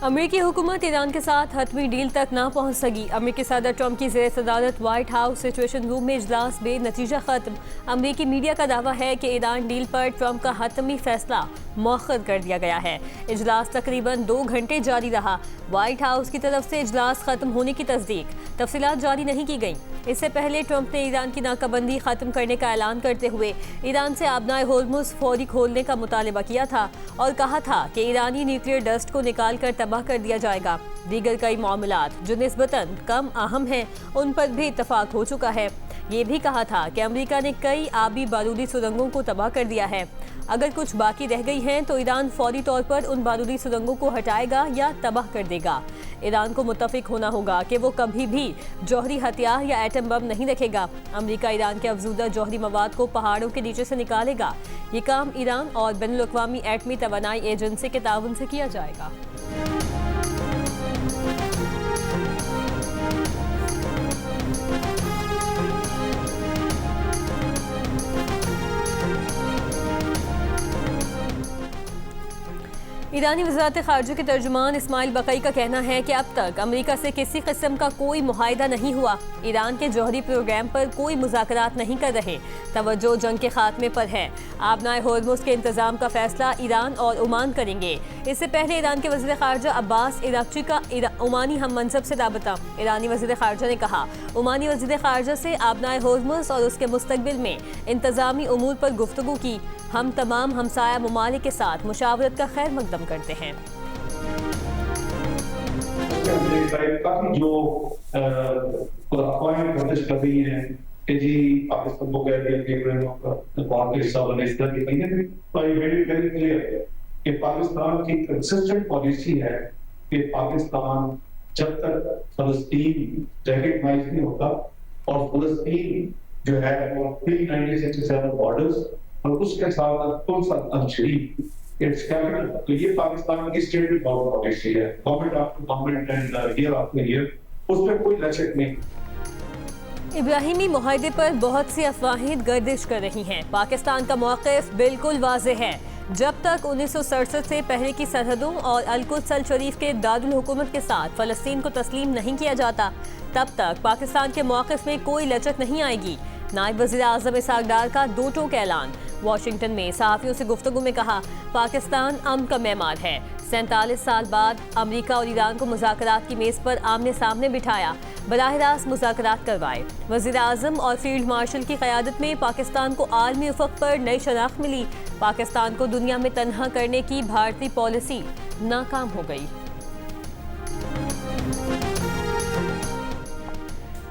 अमेरिकी हुकूमत ईरान के साथ हतमी डील तक ना पहुंच सकी। अमेरिकी सदर ट्रंप की ज़ेर सदारत व्हाइट हाउस सिचुएशन रूम में इजलास में नतीजा खत्म। अमेरिकी मीडिया का दावा है कि ईरान डील पर ट्रंप का हतमी फैसला मौखर कर दिया गया है। इजलास तकरीबन 2 घंटे जारी रहा। व्हाइट हाउस की तरफ से इजलास खत्म होने की तस्दीक, तफसीलात जारी नहीं की गई। इससे पहले ट्रंप ने ईरान की नाकाबंदी खत्म करने का ऐलान करते हुए ईरान से आबनाए होर्मुज फौरी खोलने का मुतालबा किया था और कहा था कि ईरानी न्यूक्लियर डस्ट को निकाल कर तबाह कर दिया जाएगा। दीगर कई मामलात जो निस्बतन कम अहम हैं उन पर भी इत्तफाक हो चुका है। ये भी कहा था कि अमेरिका ने कई आबी बारूदी सुरंगों को तबाह कर दिया है। अगर कुछ बाकी रह गई हैं तो ईरान फौरी तौर पर उन बारूदी सुरंगों को हटाएगा या तबाह कर देगा। ईरान को मुत्तफिक होना होगा कि वो कभी भी जौहरी हथियार या एटम बम नहीं रखेगा। अमेरिका ईरान के अफजूदा जौहरी मवाद को पहाड़ों के नीचे से निकालेगा। ये काम ईरान और बैनुल-अक़वामी एटमी तवानाई एजेंसी के ताउन से किया जाएगा। ईरानी वज़ारत ख़ारिजा के तर्जुमान इस्माइल बक़ई का कहना है कि अब तक अमेरिका से किसी किस्म का कोई मुआहिदा नहीं हुआ। ईरान के जौहरी प्रोग्राम पर कोई मुज़ाकरात नहीं कर रहे। तवज्जो जंग के खात्मे पर है। आबनाए होर्मुज के इंतज़ाम का फैसला ईरान और ओमान करेंगे। इससे पहले ईरान के वज़ीर ख़ारिजा अब्बास इराक़ची का ओमानी हम मनसब से राबता। ईरानी वज़ीर ख़ारिजा ने कहा, ओमानी वज़ीर ख़ारिजा से आबनाए होर्मुज और उसके मुस्तक़बिल में इंतज़ामी उमूर पर गुफ्तगू की। हम तमाम हमसाया ममालिक के साथ मुशावरत का खैर मकदम करते हैं। जो कोशिश कर रही है कि जी पाकिस्तान को कह दिया कि बहुत हिस्सा बने, इस तरह की वेरी वेरी क्लियर है कि पाकिस्तान की कंसिस्टेंट पॉलिसी है कि पाकिस्तान जब तक फलस्तीन रिकॉग्नाइज नहीं होता और फलस्तीन जो है वो प्री 1967 बॉर्डर्स और उसके साथ इट्स कैपिटल, तो ये पाकिस्तान की स्टेट पॉलिसी है, government after government and year after year, उस पर कोई लचक नहीं। इब्राहिमी मुआहदे पर बहुत सी अफवाहें गर्दिश कर रही हैं। पाकिस्तान का मौक़िफ़ बिल्कुल वाज़ेह है। जब तक 1967 से पहले की सरहदों और अल-कुद्स अल शरीफ के दारुल हुकूमत के साथ फ़लस्तीन को तस्लीम नहीं किया जाता, तब तक पाकिस्तान के मौक़िफ़ में कोई लचक नहीं आएगी। नायब वज़ीर आज़म इसहाक़ डार का 2 टोक ऐलान। वाशिंगटन में सहाफ़ियों से गुफ्तगू में कहा, पाकिस्तान अमन का मेहमान है। 47 साल बाद अमेरिका और ईरान को मुज़ाकरात की मेज़ पर आमने सामने बिठाया, बराह रास्त मुज़ाकरात करवाए। वज़ीर आज़म और फील्ड मार्शल की क़यादत में पाकिस्तान को आलमी उफ़क़ पर नई शनाख्त मिली। पाकिस्तान को दुनिया में तन्हा करने की भारतीय पॉलिसी नाकाम हो गई।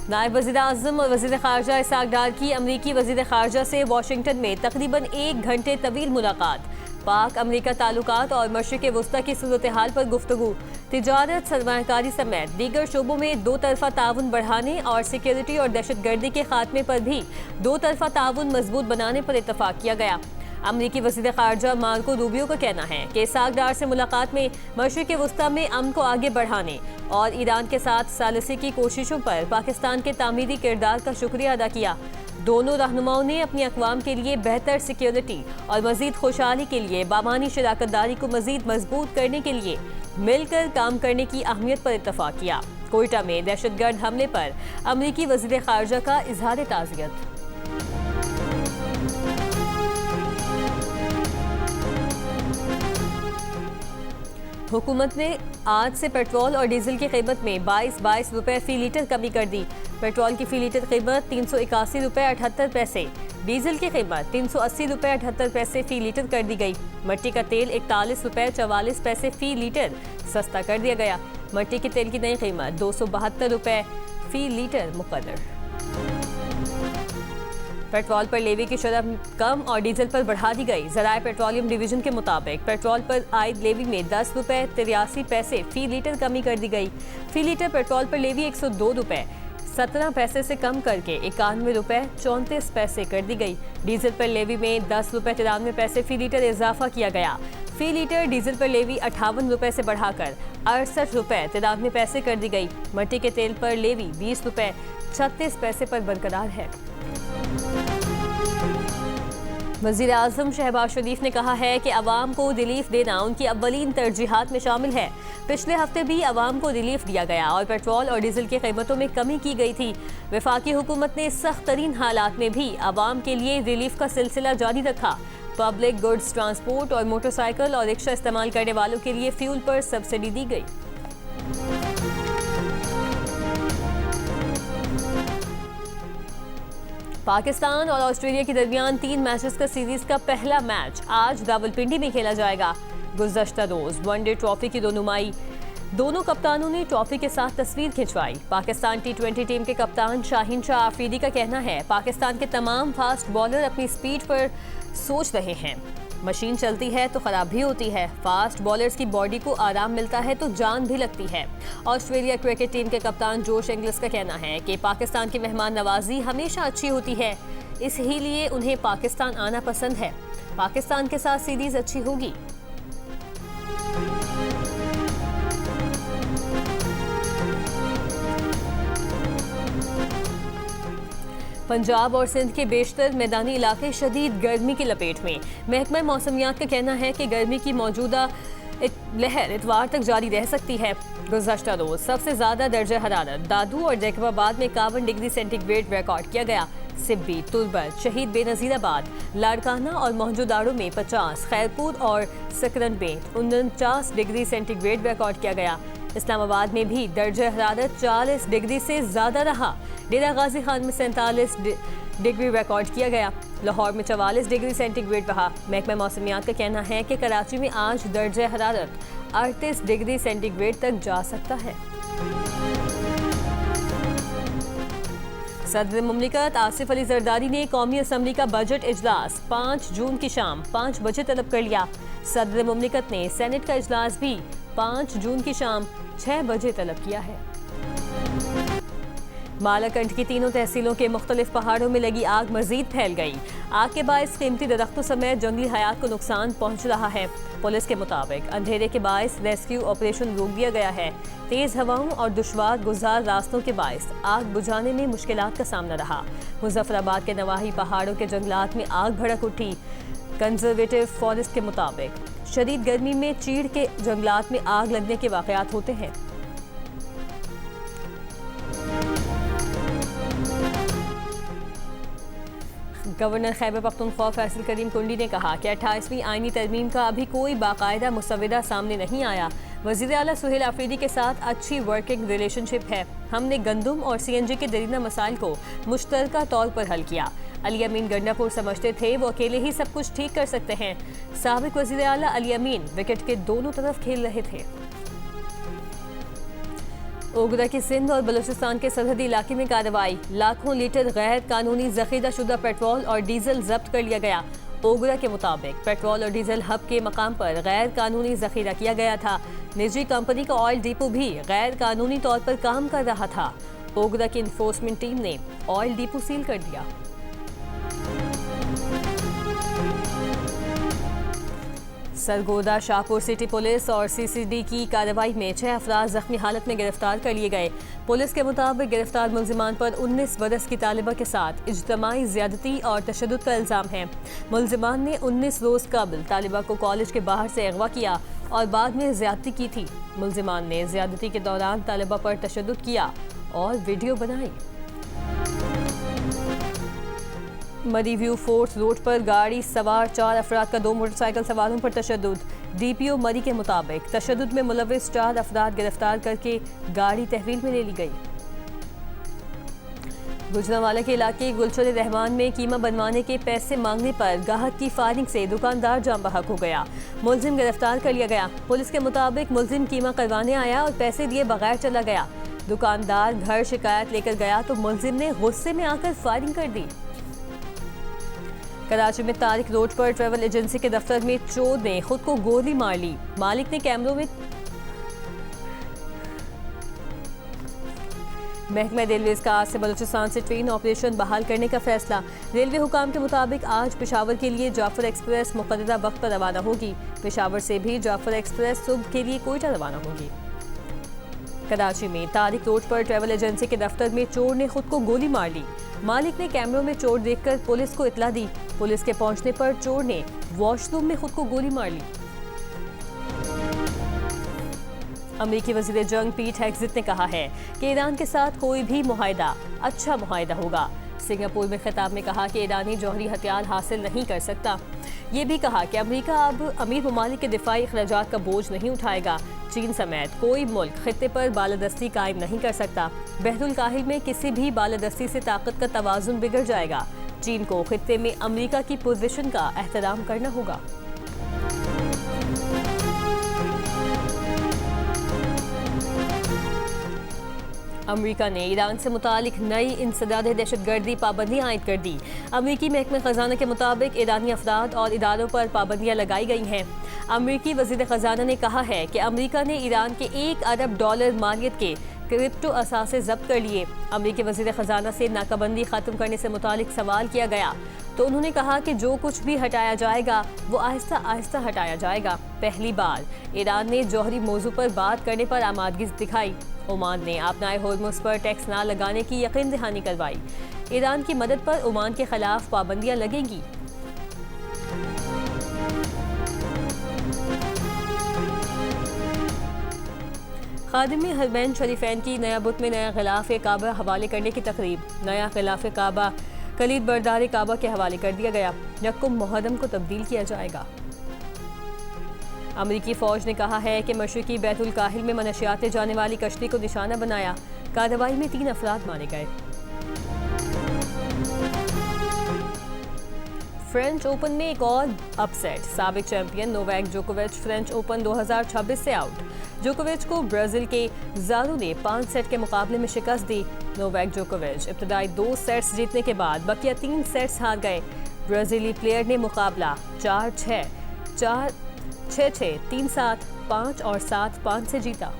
नायब वज़ीर आज़म और वज़ीर ख़ारिजा इसहाक़ डार की अमरीकी वज़ीर ख़ारिजा से वाशिंगटन में तकरीबन 1 घंटे तवील मुलाकात। पाक अमरीका ताल्लुकात और मशरिक़ वस्ता की सूरत हाल पर गुफ्तगू। तिजारत, सरमायाकारी समेत दीगर शोबों में 2 तरफ़ा ताउन बढ़ाने और सिक्योरिटी और दहशतगर्दी के खात्मे पर भी 2 तरफ़ा ताउन मजबूत बनाने पर इत्तफ़ाक़ किया गया। अमरीकी वज़ीर ख़ारिजा मार्को रूबियो का कहना है कि इसहाक़ डार से मुलाकात में मशरिक़ वस्ता में अमन को आगे बढ़ाने और ईरान के साथ सालिसी की कोशिशों पर पाकिस्तान के तामीरी किरदार का शुक्रिया अदा किया। दोनों रहनुमाओं ने अपनी अक़वाम के लिए बेहतर सिक्योरिटी और मज़ीद खुशहाली के लिए बामानी शराकतदारी को मज़ीद मजबूत करने के लिए मिलकर काम करने की अहमियत पर इत्तफ़ाक़ किया। कोयटा में दहशतगर्द हमले पर अमरीकी वज़ीर ख़ारिजा का इज़हार ताज़ियत। हुकूमत ने आज से पेट्रोल और डीजल की कीमत में 22 रुपये फ़ी लीटर कमी कर दी। पेट्रोल की फ़ी लीटर कीमत 381 रुपये 78 पैसे, डीजल की कीमत 380 रुपये 78 पैसे फ़ी लीटर कर दी गई। मट्टी का तेल 41 रुपये 44 पैसे फ़ी लीटर सस्ता कर दिया गया। मट्टी के तेल की नई कीमत 272 रुपये फ़ी लीटर मुकर्रर। पेट्रोल पर लेवी की शरह कम और डीजल पर बढ़ा दी गई। ज़राए पेट्रोलियम डिवीजन के मुताबिक पेट्रोल पर आयद लेवी में 10 रुपये 83 पैसे फ़ी लीटर कमी कर दी गई। फ़ी लीटर पेट्रोल पर लेवी 102 रुपये 17 पैसे से कम करके 91 रुपये 34 पैसे कर दी गई। डीजल पर लेवी में 10 रुपये 93 पैसे फ़ी लीटर इजाफा किया गया। फ़ी लीटर डीजल पर लेवी 58 रुपये से बढ़ाकर 68 रुपये 93 पैसे कर दी गई। मट्टी के तेल पर लेवी 20 रुपये 36 पैसे पर बरकरार है। वज़ीर आज़म शहबाज शरीफ ने कहा है कि अवाम को रिलीफ देना उनकी अव्वलीन तरजीहात में शामिल है। पिछले हफ्ते भी अवाम को रिलीफ दिया गया और पेट्रोल और डीजल की कीमतों में कमी की गई थी। वफाकी हुकूमत ने सख्त तरीन हालात में भी अवाम के लिए रिलीफ का सिलसिला जारी रखा। पब्लिक गुड्स ट्रांसपोर्ट और मोटरसाइकिल और रिक्शा इस्तेमाल करने वालों के लिए फ्यूल पर सब्सिडी दी गई। पाकिस्तान और ऑस्ट्रेलिया के दरमियान 3 मैचेस का सीरीज का पहला मैच आज रावलपिंडी में खेला जाएगा। गुज़श्ता रोज वनडे ट्रॉफी की रोनुमाई दोनों कप्तानों ने ट्रॉफी के साथ तस्वीर खिंचवाई। पाकिस्तान T20 टीम के कप्तान शाहीन शाह आफरीदी का कहना है पाकिस्तान के तमाम फास्ट बॉलर अपनी स्पीड पर सोच रहे हैं। मशीन चलती है तो खराब भी होती है। फास्ट बॉलर्स की बॉडी को आराम मिलता है तो जान भी लगती है। ऑस्ट्रेलिया क्रिकेट टीम के कप्तान जोश इंग्लिस का कहना है कि पाकिस्तान की मेहमान नवाजी हमेशा अच्छी होती है, इसीलिए उन्हें पाकिस्तान आना पसंद है। पाकिस्तान के साथ सीरीज अच्छी होगी। पंजाब और सिंध के बेशतर मैदानी इलाके शदीद गर्मी की लपेट में। महकमा मौसमियात का कहना है कि गर्मी की मौजूदा लहर इतवार तक जारी रह सकती है। गुज़श्ता रोज सबसे ज्यादा दर्जा हरारत दादू और जैकबाबाद में 51 डिग्री सेंटीग्रेड रिकॉर्ड किया गया। सिब्बी, तुर्बत, शहीद बेनज़ीराबाद, लाड़काना और मोहनजोदाड़ो में 50, खैरपुर और सकरन में 49 डिग्री सेंटीग्रेड रिकॉर्ड किया गया। इस्लामाबाद में भी दर्जा हरारत 40 डिग्री से ज्यादा रहा। डेरा गाजी खान में 47 डिग्री रिकॉर्ड किया गया। लाहौर में 44 डिग्री सेंटीग्रेड रहा। महकमा मौसमियात का कहना है कि कराची में आज दर्जा हरारत 38 डिग्री सेंटीग्रेड तक जा सकता है। सदर मुमलिकत आसिफ अली जरदारी ने कौमी असम्बली का बजट इजलास 5 जून की शाम 5 बजे तलब कर लिया। सदर मुमलिकत ने सेनेट का इजलास भी 5 जून की शाम 6 बजे तलब किया है। मालाकंड की तीनों तहसीलों के मुख्तलिफ पहाड़ों में लगी आग मजीद फैल गई। आग के बायस कीमती दरख्तों समेत जंगली हयात को नुकसान पहुंच रहा है। पुलिस के मुताबिक अंधेरे के बायस रेस्क्यू ऑपरेशन रोक दिया गया है। तेज हवाओं और दुश्वार गुजार रास्तों के बायस आग बुझाने में मुश्किलात का सामना रहा। मुजफ्फराबाद के नवाही पहाड़ों के जंगलात में आग भड़क उठी। कंजर्वेटिव फॉरेस्ट के मुताबिक शदीद गर्मी में चीड़ के जंगलात में आग लगने के वाकयात होते हैं। गवर्नर खैबर पख्तूनख्वा फैसल करीम कुंडी ने कहा कि 28वीं आईनी तरमीम का अभी कोई बाकायदा मुसविदा सामने नहीं आया। वज़ीर आला सुहेल आफरीदी के साथ अच्छी वर्किंग रिलेशनशिप है। हमने गंदम और CNG के दरीना मसाइल को मुश्तरका तौर पर हल किया। अली अमीन गंडापुर समझते थे वो अकेले ही सब कुछ ठीक कर सकते हैं। साबिक वज़ीर आला अली अमीन विकेट के दोनों तरफ खेल रहे थे। ओगरा के सिंध और बलूचिस्तान के सरहदी इलाके में कार्रवाई। लाखों लीटर गैर कानूनी जखीरा शुदा पेट्रोल और डीजल जब्त कर लिया गया। ओगरा के मुताबिक पेट्रोल और डीजल हब के मकाम पर गैर कानूनी जखीरा किया गया था। निजी कंपनी का ऑयल डिपो भी गैर कानूनी तौर पर काम कर रहा था। ओगरा की इन्फोर्समेंट टीम ने ऑयल डिपो सील कर दिया। सरगोदा शाहपुर सिटी पुलिस और CCD की कार्रवाई में 6 अफराद जख्मी हालत में गिरफ्तार कर लिए गए। पुलिस के मुताबिक गिरफ्तार मुलजिमान पर 19 बरस की तालिबा के साथ इज्तमाई ज्यादती और तशद्दुद का इल्ज़ाम है। मुलजिमान ने 19 रोज़ कबल तालिबा को कॉलेज के बाहर से अगवा किया और बाद में ज्यादती की थी। मुलजिमान ने ज्यादती के दौरान तालिबा पर तशद्दुद किया और वीडियो बनाई। मरी व्यू फोर्थ रोड पर गाड़ी सवार 4 अफराद का 2 मोटरसाइकिल सवारों पर तशद्दुद। DPO मरी के मुताबिक तशद्दुद में मुलविस 4 अफराद गिरफ्तार करके गाड़ी तहवील में ले ली गई। गुजरांवाला के इलाके गुलशन रहमान में कीमा बनवाने के पैसे मांगने पर गाहक की फायरिंग से दुकानदार जाम बहक हो गया। मुलजिम गिरफ्तार कर लिया गया। पुलिस के मुताबिक मुलजिम कीमा करवाने आया और पैसे दिए बगैर चला गया। दुकानदार घर शिकायत लेकर गया तो मुलजिम ने गुस्से में आकर फायरिंग कर दी। कराची में तारिक रोड पर ट्रैवल एजेंसी के दफ्तर में चोर ने खुद को गोली मार ली। मालिक ने कैमरों में महकमा रेलवे का आज से बलूचिस्तान से ट्रेन ऑपरेशन बहाल करने का फैसला। रेलवे हुकाम के मुताबिक आज पेशावर के लिए जाफर एक्सप्रेस मुकर्ररा वक्त पर रवाना होगी। पेशावर से भी जाफर एक्सप्रेस सुबह के लिए कोयटा रवाना होगी। कराची में तारिक रोड पर ट्रैवल एजेंसी के दफ्तर में चोर ने खुद को गोली मार ली। मालिक ने कैमरों में चोर देखकर पुलिस को इत्तला दी। पुलिस के पहुंचने पर चोर ने वॉशरूम में खुद को गोली मार ली। अमेरिकी वज़ीर जंग पीट हेग्सेथ ने कहा है कि ईरान के साथ कोई भी मुआहिदा अच्छा मुआहिदा होगा। सिंगापुर में खिताब में कहा कि ईरानी जौहरी हथियार हासिल नहीं कर सकता। ये भी कहा कि अमेरिका अब अमीर ममालिक के दिफाई अखराजात का बोझ नहीं उठाएगा। चीन समेत कोई मुल्क खित्ते पर बालादस्ती कायम नहीं कर सकता। बहरुल काहिल में किसी भी बालादस्ती से ताकत का तवाज़ुन बिगड़ जाएगा। चीन को खित्ते में अमेरिका की पोजीशन का एहतराम करना होगा। अमेरिका ने ईरान से मुतालिक नई इंसदाद दहशतगर्दी पाबंदियां आयद कर दी। अमेरिकी महकमे खजाना के मुताबिक ईरानी अफराद और इदारों पर पाबंदियां लगाई गई हैं। अमेरिकी वज़ीर खजाना ने कहा है कि अमेरिका ने ईरान के $1 अरब मालियत के क्रिप्टो असासे जब्त कर लिए। अमेरिकी वज़ीर खजाना से नाकाबंदी ख़त्म करने से मुतालिक सवाल किया गया तो उन्होंने कहा कि जो कुछ भी हटाया जाएगा वो आहिस्ता आहिस्ता हटाया जाएगा। पहली बार ईरान ने जौहरी मौजू पर बात करने पर आमादगी दिखाई। ओमान ने अपनाए होर्मुज़ पर टैक्स ना लगाने की यकीन दहानी करवाई। ईरान की मदद पर ओमान के खिलाफ पाबंदियां लगेंगी। खादिम हरमैन शरीफैन की नया बुत में नया गिलाफ काबा हवाले करने की तकरीब। नया गिलाफ काबा कलीद बरदार काबा के हवाले कर दिया गया। यकुम मुहर्रम को तब्दील किया जाएगा। अमेरिकी फौज ने कहा है कि मशरिकी बैतुल काहिल में मनशियात जाने वाली कश्ती को निशाना बनाया। कार्रवाई में 3 अफराद मारे गए। फ्रेंच ओपन में एक और अपसेट। साबिक चैंपियन नोवाक जोकोविच फ्रेंच ओपन 2026 से आउट। जोकोविच को ब्राजील के ज़ारू ने 5 सेट के मुकाबले में शिकस्त दी। नोवाक जोकोविच इब्तदाई 2 सेट्स जीतने के बाद बकिया 3 सेट्स हार गए। ब्राजीली प्लेयर ने मुकाबला 4-6, 6-6, 3-7, 5 और 7-5 से जीता।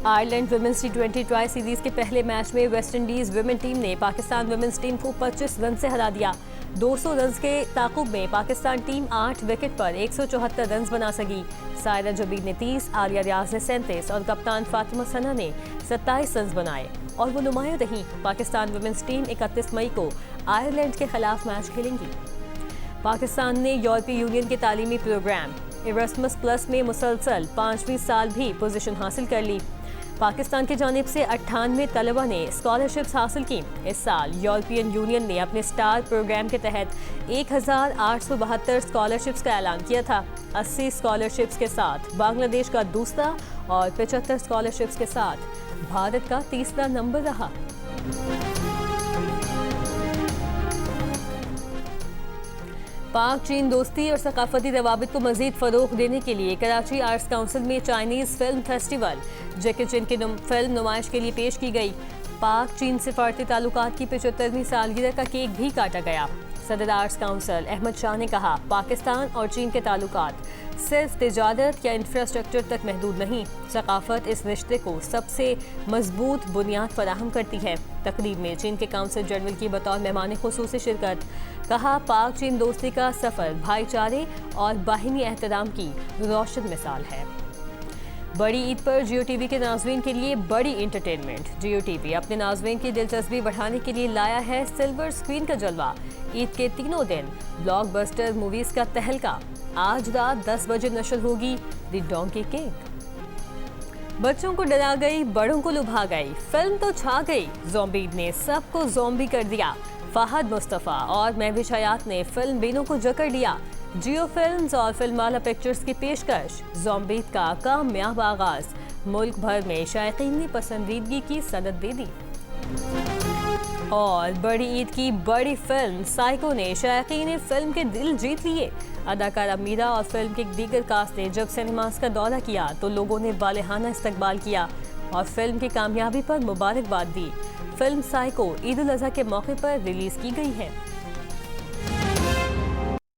Ireland women's T20 tri series के पहले मैच में वेस्टइंडीज वुमेन टीम ने पाकिस्तान वुमेन्स टीम को 25 रन से हरा दिया। 200 रन के ताकुब में पाकिस्तान टीम 8 विकेट पर 174 रन बना सकी। सायरा जबीर ने 30, आलिया रियाज ने 37 और कप्तान फातिमा सना ने 27 रन बनाए और वो नुमाया रही। पाकिस्तान वुमेन्स टीम 31 मई को आयरलैंड के खिलाफ मैच खेलेंगी। पाकिस्तान ने यूरोपीय यूनियन के तालीमी प्रोग्राम इरस्मस प्लस में मुसलसल 5वीं साल भी पोजीशन हासिल कर ली। पाकिस्तान की जानिब से 98 तलबा ने स्कॉलरशिप्स हासिल की। इस साल यूरोपियन यूनियन ने अपने स्टार प्रोग्राम के तहत 1872 स्कॉलरशिप्स का ऐलान किया था। 80 स्कॉलरशिप्स के साथ बांग्लादेश का दूसरा और 75 स्कॉलरशिप्स के साथ भारत का तीसरा नंबर रहा। पाक चीन दोस्ती और सकाफती रवाबित को मजीद फ़रोग़ देने के लिए कराची आर्ट्स काउंसिल में चाइनीज़ फिल्म फेस्टिवल जैकी चैन की फिल्म नुमाइश के लिए पेश की गई। पाक चीन सिफारती ताल्लुकात की 75वीं सालगिरह का केक भी काटा गया। सदर आर्ट्स काउंसिल अहमद शाह ने कहा, पाकिस्तान और चीन के ताल्लुकात सिर्फ तिजारत या इंफ्रास्ट्रक्चर तक महदूद नहीं, सकाफत इस रिश्ते को सबसे मजबूत बुनियाद फराहम करती है। तकरीब में चीन के काउंसिल जनरल की बतौर मेहमान खुसूसी शिरकत। कहा, पाक चीन दोस्ती का सफ़र भाईचारे और बाहिनी एहतराम की रोशन मिसाल है। बड़ी ईद पर जियो टीवी के नाज़रीन के लिए बड़ी इंटरटेनमेंट। जियो टीवी अपने नाज़रीन की दिलचस्पी बढ़ाने के लिए लाया है सिल्वर स्क्रीन का जलवा। ईद के तीनों दिन ब्लॉकबस्टर मूवीज का तहलका। आज रात 10 बजे नशर होगी द डोंकी किंग। बच्चों को डरा गई, बड़ों को लुभा गई, फिल्म तो छा गई। ज़ॉम्बी ने सबको ज़ॉम्बी कर दिया। फहद मुस्तफ़ा और महविश हयात ने फिल्म बेनों को जकड़ लिया। जियो फिल्म्स और फिल्मवाला पिक्चर्स की पेशकश। ज़ॉम्बी का कामयाब आगाज मुल्क भर में शायकीन ने पसंदीदगी की सनद दे दी। और बड़ी ईद की बड़ी फिल्म साइको ने शायकीन फिल्म के दिल जीत लिए। अदाकारा मीरा और फिल्म के दीगर कास्ट ने जब सिनेमास का दौरा किया तो लोगों ने बालिहाना इस्तकबाल किया और फिल्म की कामयाबी पर मुबारकबाद दी। फिल्म साइको ईद उल अज़हा के मौके पर रिलीज की गई है।